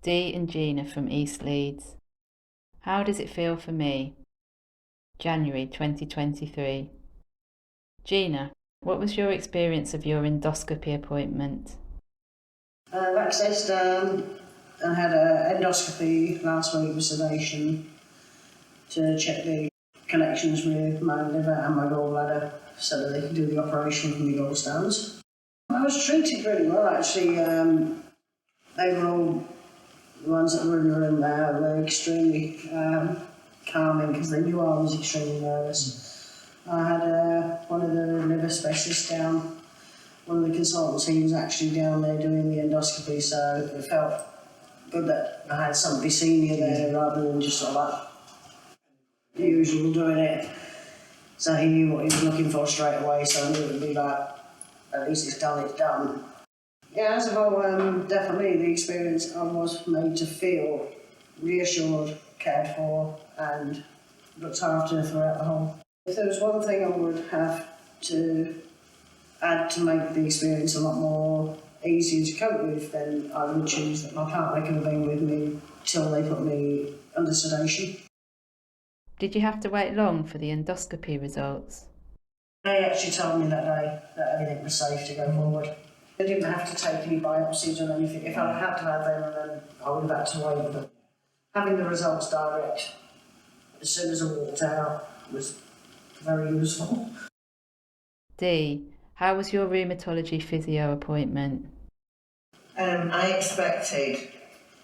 Dee and Gina from East Leeds. How does it feel for me? January 2023. Gina, what was your experience of your endoscopy appointment? Accessed, I had an endoscopy last week with sedation to check the connections with my liver and my gallbladder so that they could do the operation for my gallstones. I was treated really well actually. They were all, the ones that were in the room there were extremely calming because they knew I was extremely nervous. I had one of the liver specialists down, one of the consultants, he was actually down there doing the endoscopy, so it felt good that I had somebody senior there rather than just sort of like the usual doing it. So he knew what he was looking for straight away, so I knew it would be like, at least it's done, it's done. Yeah, as a whole, definitely the experience, I was made to feel reassured, cared for and looked after throughout the whole. If there was one thing I would have to add to make the experience a lot more easier to cope with, then I would choose that my partner could have been with me till they put me under sedation. Did you have to wait long for the endoscopy results? They actually told me that day that everything was safe to go forward. They didn't have to take any biopsies or anything. If I had to have them, then I would have had to wait. But having the results direct as soon as I walked out was very useful. Dee, how was your rheumatology physio appointment? I expected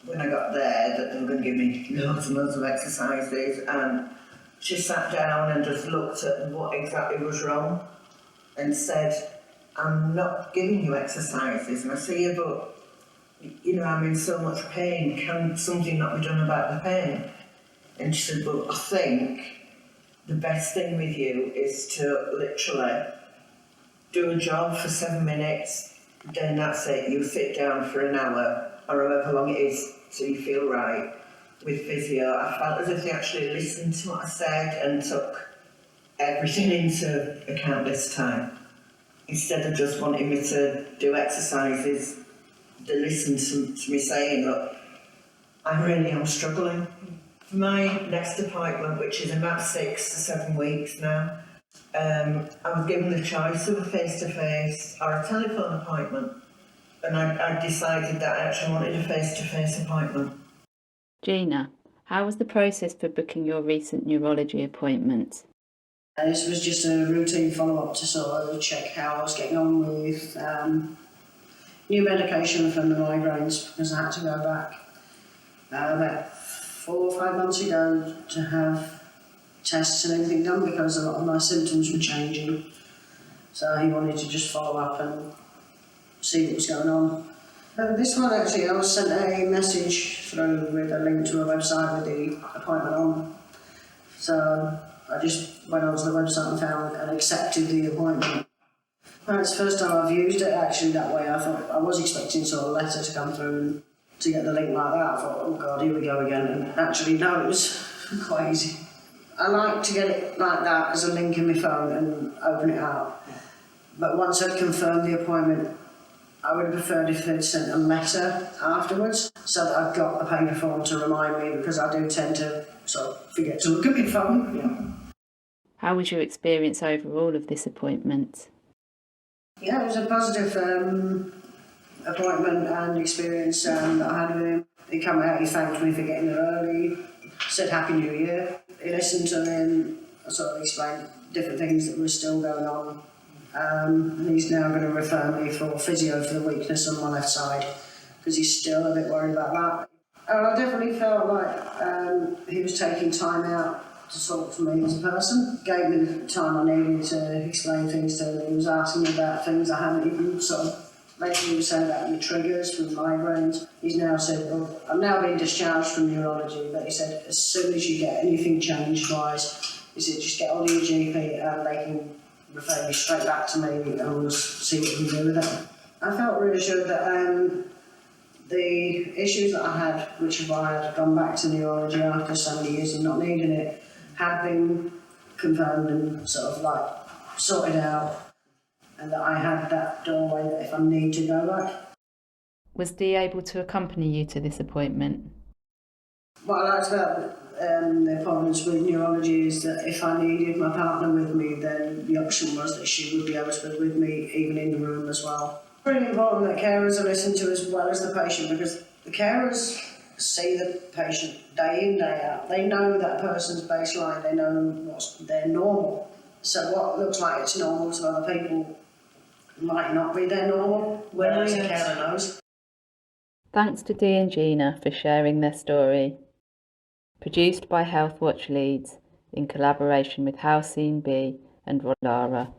when I got there that they were going to give me loads and loads of exercises, and she sat down and just looked at what exactly was wrong and said, I'm not giving you exercises. And I said, yeah, but I'm in so much pain, can something not be done about the pain? And she said, well, I think the best thing with you is to literally do a jog for 7 minutes, then that's it. You sit down for an hour or however long it is till you feel right. With physio, I felt as if they actually listened to what I said and took everything into account this time. Instead of just wanting me to do exercises, they listened to me saying, look, I really am struggling. For my next appointment, which is about 6 to 7 weeks now, I was given the choice of a face-to-face or a telephone appointment, and I decided that I actually wanted a face-to-face appointment. Gina, how was the process for booking your recent neurology appointment? This was just a routine follow-up to sort of check how I was getting on with new medication for the migraines, because I had to go back about 4 or 5 months ago to have tests and everything done because a lot of my symptoms were changing. So he wanted to just follow up and see what was going on. This one actually, I was sent a message through with a link to a website with the appointment on. So I just went onto the website and found and accepted the appointment. It's the first time I've used it actually that way. I thought I was expecting sort of a letter to come through and to get the link like that. I thought, oh God, here we go again. And actually, no, it was quite easy. I like to get it like that as a link in my phone and open it up. But once I'd confirmed the appointment, I would have preferred if they'd sent a letter afterwards so that I've got a paper form to remind me, because I do tend to sort of forget to look at my phone. Yeah. How was your experience overall of this appointment? Yeah, it was a positive appointment and experience that I had with him. He came out, he thanked me for getting there early, said Happy New Year. He listened to me and sort of explained different things that were still going on. And he's now going to refer me for physio for the weakness on my left side, because he's still a bit worried about that. I definitely felt like he was taking time out to talk to me as a person, gave me the time I needed to explain things to him. He was asking me about things I hadn't even sort of, lately he was saying about your triggers for migraines. He's now said, well, I'm now being discharged from neurology, but he said, as soon as you get anything changed-wise, he said, just get hold of your GP and they can refer me straight back to me and we'll see what we can do with it. I felt reassured that the issues that I had, which if I had gone back to neurology after so many years of not needing it, had been confirmed and sort of like sorted out, and that I had that doorway that if I need to go back. Was Dee able to accompany you to this appointment? What I liked about the appointments with neurology is that if I needed my partner with me, then the option was that she would be able to be with me even in the room as well. It's really important that carers are listened to as well as the patient, because the carers see the patient day in, day out. They know that person's baseline, they know what's their normal. So what looks like it's normal to other people might not be their normal, whereas the carer knows. Thanks to Dee and Gina for sharing their story. Produced by Health Watch Leeds in collaboration with Halcyon B and Rodara.